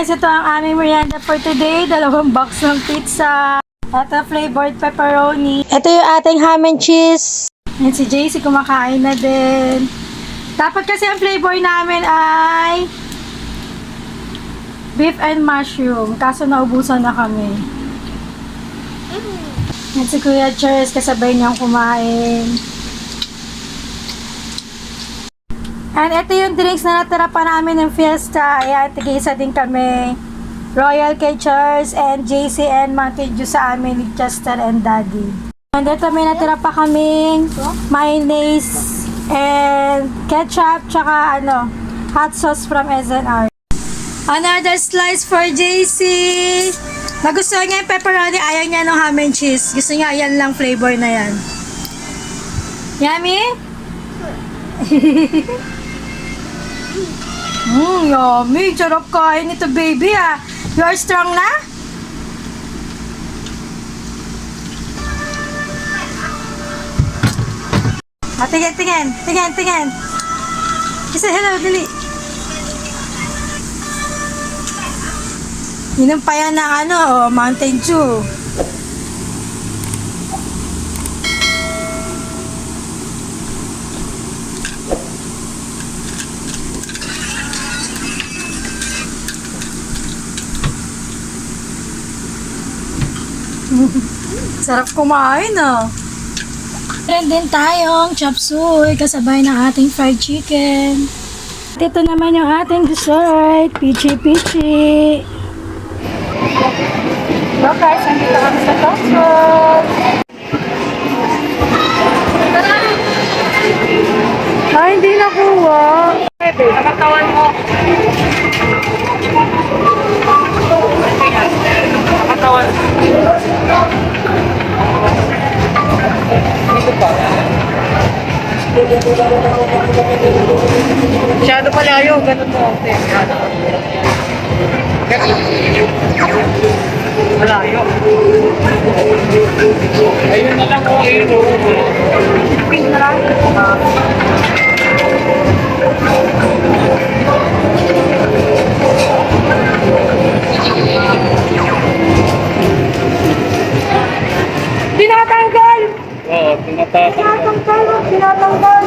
guys, ito ang aming merienda for today. 2 box ng pizza. Ito flavored pepperoni. Ito yung ating ham and cheese. Yan si JC kumakain na din. Dapat kasi ang flavor namin ay beef and mushroom. Kaso naubusan na kami. Yan si Kuya Cheers, kasabay niyang kumain. And ito yung drinks na natira pa namin ng fiesta. Ayan, tig-isa din kami. Royal kay Cheers and JC and Mountain Dew sa amin ni Justin and Daddy. And ito may natira pa kaming mayonnaise and ketchup tsaka hot sauce from SNR. Another slice for JC. Nagustuhan niya yung pepperoni, ayaw niya ng ham and cheese. Gusto niya yan lang flavor na yan. Yummy? Yummy. Sarap kain ito, baby, ah. You are strong na? Tingin. Isa, hello, dali. Inom pa yan ng Mountain Dew. Sarap kumain, ah. Meron din tayong chop suey kasabay ng ating fried chicken. At ito naman yung ating dessert, pichi-pichi. So guys, nandito kami sa Toastfood. Ay, hindi nakuha. Nakatawan mo. Nakatawan. Dito pa. Masyado malayo. Ganun mo. Malayo. Ayun na lang po. Ayun na lang. Tinatanggal! Oo, Tinatanggal!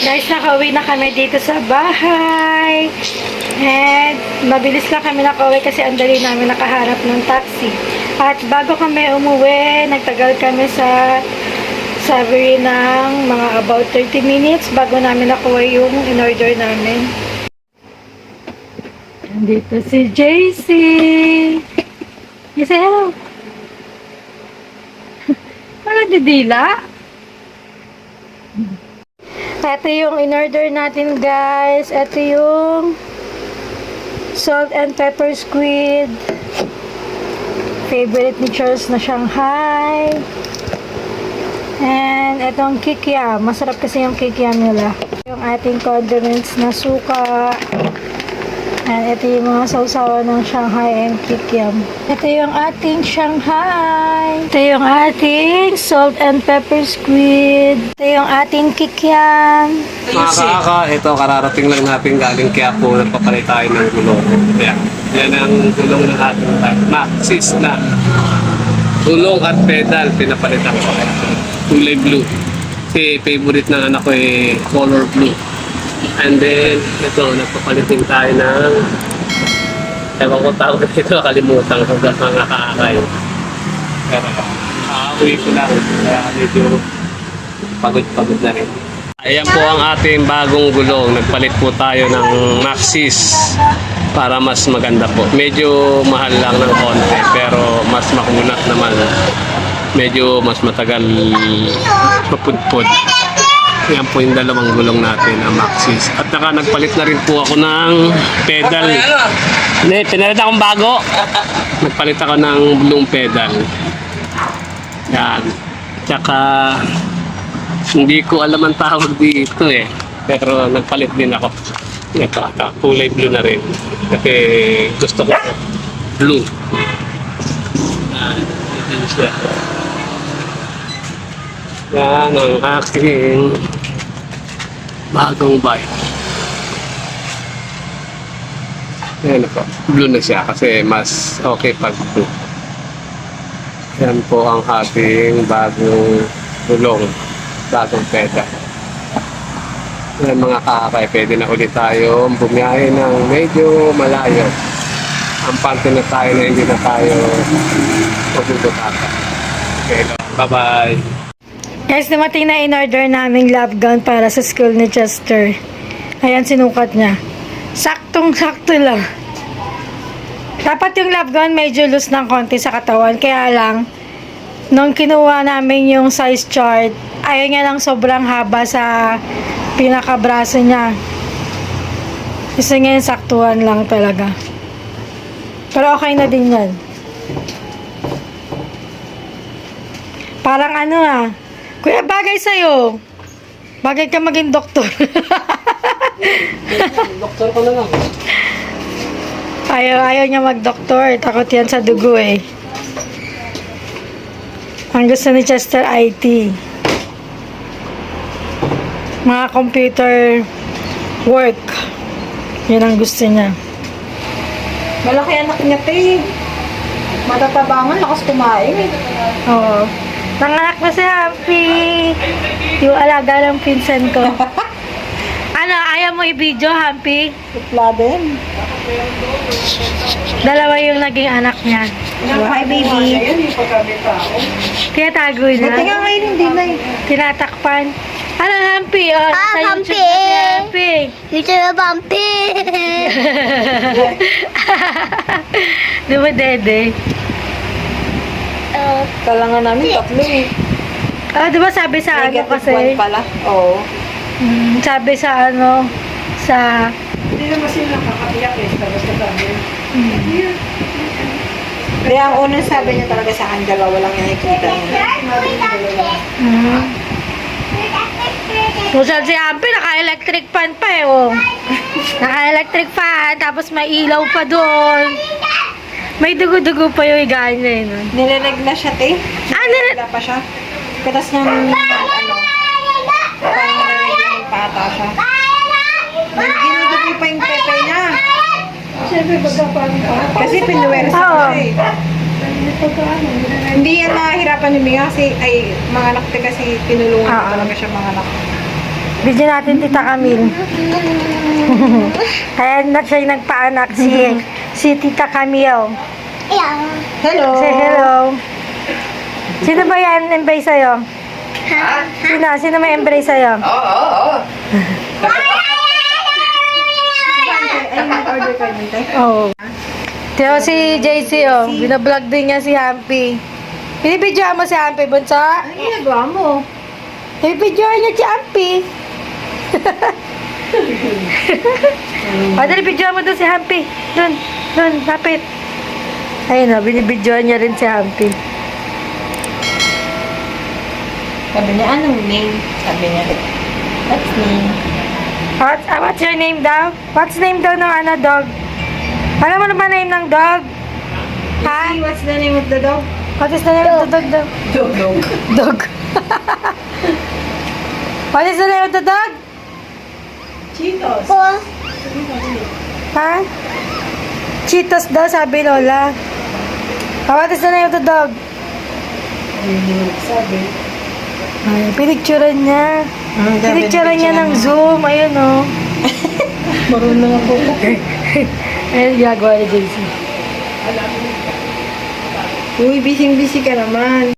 Guys, nakauwi na kami dito sa bahay. And mabilis lang kami nakauwi kasi ang dali namin nakaharap ng taxi. At bago kami umuwi, nagtagal kami sa Savory ng mga about 30 minutes bago namin nakuha yung in-order namin. Nandito si JC. Say hello. Parang didila. Ito yung in-order natin, guys. Ito yung salt and pepper squid. Favorite ni Charles na Shanghai. And itong kikiam. Masarap kasi yung kikiam nila. Yung ating condiments na suka. And ito yung mga sausawan ng Shanghai and kikiam. Ito yung ating Shanghai. Ito yung ating salt and pepper squid. Ito yung ating kikiam. Mga kaaka, ito kararating lang natin galing Quiapo, nagpapalit tayo ng gulong. Yan ang gulong ng ating Maxxis na gulong at pedal, pinapalitan ko. Kulay blue. Kasi favorite ng anak ko ay color blue. And then, ito, nagpapalitin tayo ng ewan ko tawag ito, nakalimutan ko sa mga kaakay. Pero, uwi ko lang. Kaya medyo pagod-pagod na rin. Ayan po ang ating bagong gulong. Nagpalit po tayo ng Maxxis para mas maganda po. Medyo mahal lang ng konti pero mas makunat naman. Medyo mas matagal mapudpud. Yan po yung dalawang gulong natin, ang Maxxis. At saka nagpalit na rin po ako ng pedal. Hindi, pinalit akong bago. Nagpalit ako ng blue pedal. Yan. Tsaka hindi ko alam ang tawag dito eh. Pero nagpalit din ako. Ito, kulay blue na rin. Kasi gusto ko blue. Yan siya. Yan ang aking bagong bike. Yan po. Blue na siya kasi mas okay pag blue. Yan po ang ating bagong gulong. Bagong pedal. Yan mga kakakay, pwede na ulit tayo bumiyahe ng medyo malayo. Ang parte na tayo na hindi na tayo magbubutaka. Okay, bye-bye. Guys, dumating na in-order naming love gun para sa school ni Chester. Ayan, sinukat niya. Saktong-sakto lang. Dapat yung love gun medyo loose ng konti sa katawan. Kaya lang, nung kinuha namin yung size chart, ayaw niya lang sobrang haba sa pinakabraso niya. Gusto niya yung saktuhan lang talaga. Pero okay na din yan. Parang Kuya, bagay sa'yo. Bagay ka maging doktor. Doktor ko na lang. Ayaw niya mag-doktor. Takot yan sa dugo eh. Ang gusto ni Chester, IT. Mga computer work. Yun ang gusto niya. Malaki anak niya, te. Matatabangan, lakas kumain. Oo. Nanganak na si Happy. Yung alaga ng pinsan ko. Ayaw mo i-video, Happy? Tutla din. Dalawa yung naging anak niya. Hi, baby. Tinatago na. Buti nga ngayon hindi na eh. Tinatakpan. Happy? Oh, sa Happy. YouTube na si Happy. Dito na Bumpy! Di ba, Dede? Kalangan namin tatlo eh. Di ba sabi sa ano kasi? Negative 1 pala. Oo. Sabi sa sa... Hindi naman sila nakakaiyak eh. Basta sabi. Kaya ang unang sabi niya talaga sa akin, dalawa lang yung nakikita niya. Kusal si Happy, naka-electric fan pa eh, oh. Naka-electric fan, tapos may ilaw pa doon. May dugo-dugo pa yung higaan niya, eh, no? Nilalag na siya, te. Ano? Wala pa siya. Katas niyang, parang pata siya. Ginudugo pa yung pepe niya. Siyempre, baga parang pata. Kasi pinuweres ako Oo. siya eh. Hindi yan nahihirapan yung mga kasi, ay, mga anak te kasi tinulungan ko talaga siya mga anak. Video natin Tita Camille. Kaya na siya yung nagpaanak si Tita Camille. Hello. Say hello. Sino ba yan embrace sa'yo? Sino may embrace sa'yo? Ay, mag-order kayo nito. Oo. Tiyo si JC, oh. Binablog din niya si Humpy. Binibidyoan mo si Humpy, Bunso? Ano ginagawa mo? Binibidyoan niya si Humpy. O, dali, bidyoan mo doon si Humpy. Doon, lapit. Ayun, oh, binibidyoan niya rin si Humpy. Sabi niya, anong name? Sabi niya, what's name? What's your name daw? What's name daw ng dog? Alam mo na ba name ng dog? Ha? What's the name of the dog? What is the name of the dog daw? Dog. Dog. What is the name of the dog? Cheetos. Ha? Cheetos daw, sabi Lola. What is the name of the dog? Sabi. Ay, pinicturean niya. Pinicturean niya ng Zoom. Ayun, oh. Marunong ako. Ayun, gagawa ni JC. Uy, busy-busy ka naman.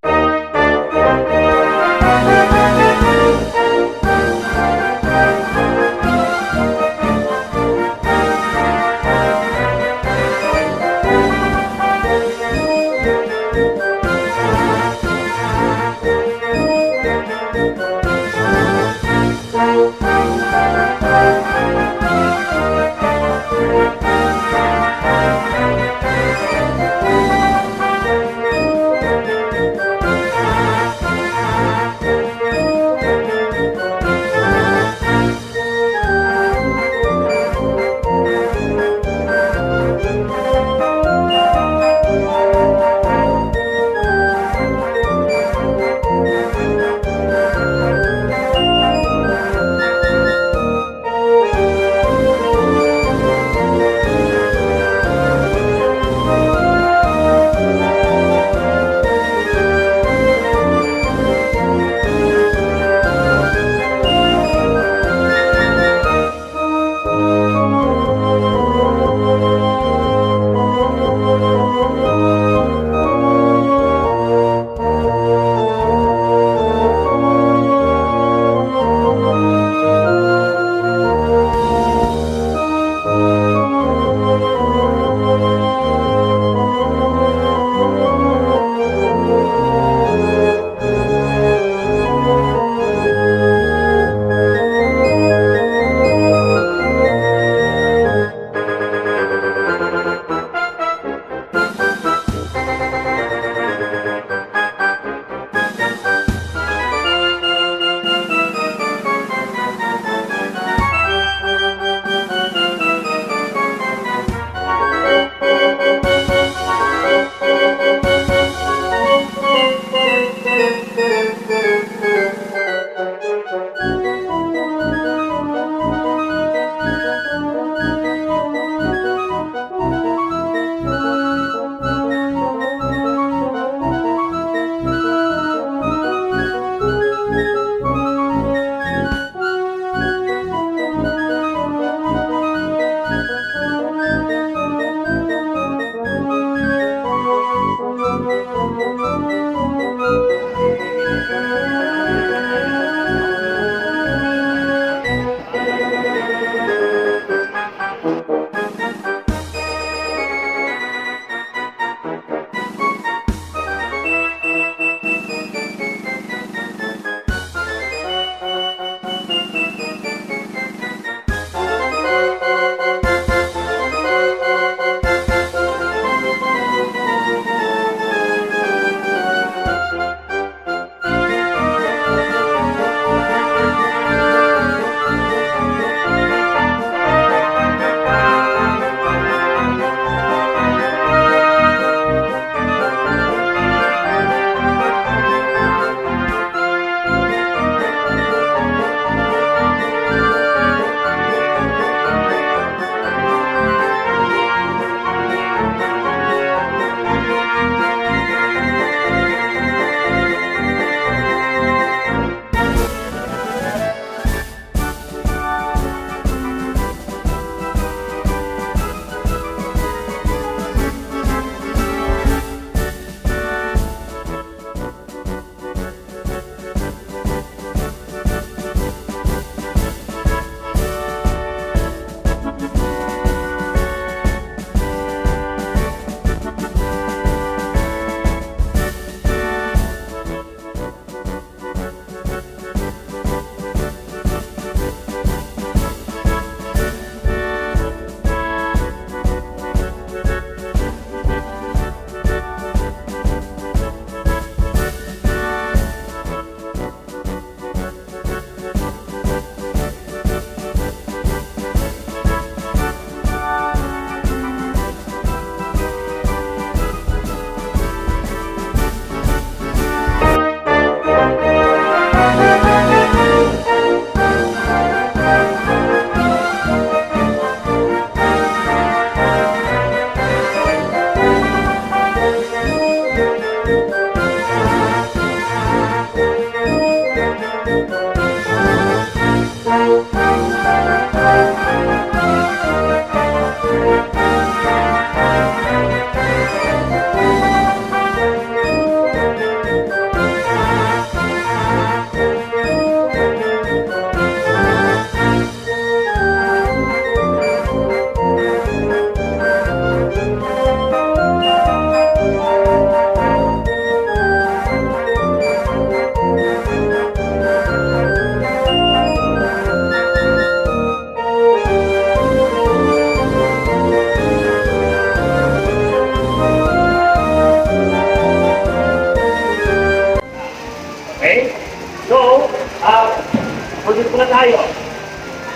Ulit na tayo.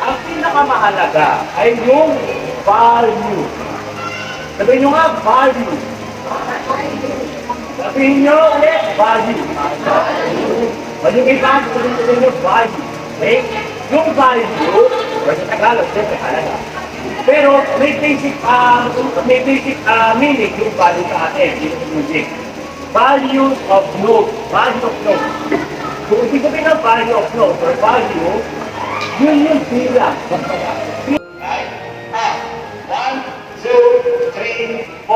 Ang pinakamahalaga ay yung value. Sabihin nyo nga, value. Sabihin nyo ulit, value. Yung iba, sabihin nyo, value. Okay? Yung value, sa Tagalog, siyempre halaga. Pero may basic meaning yung value sa atin, yung music. Values of note. Value of note. Kung ibig sabihin ng value of note or value, yun yung bilang. 1, 2, 3, 4,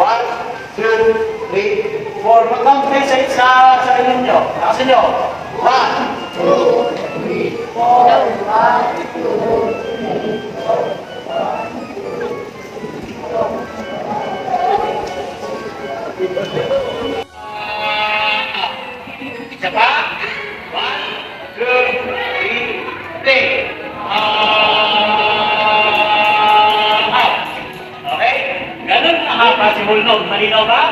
1, 2, 3, 4. Mag-count kayo sa inyo nyo. Nakasin nyo. 1, 2, 3, 4, 1, 2, 3, 4. Isa pa? 1, 2, 3, 4. Okay? Ganun ang hapa si Hulnog. Malinaw ba?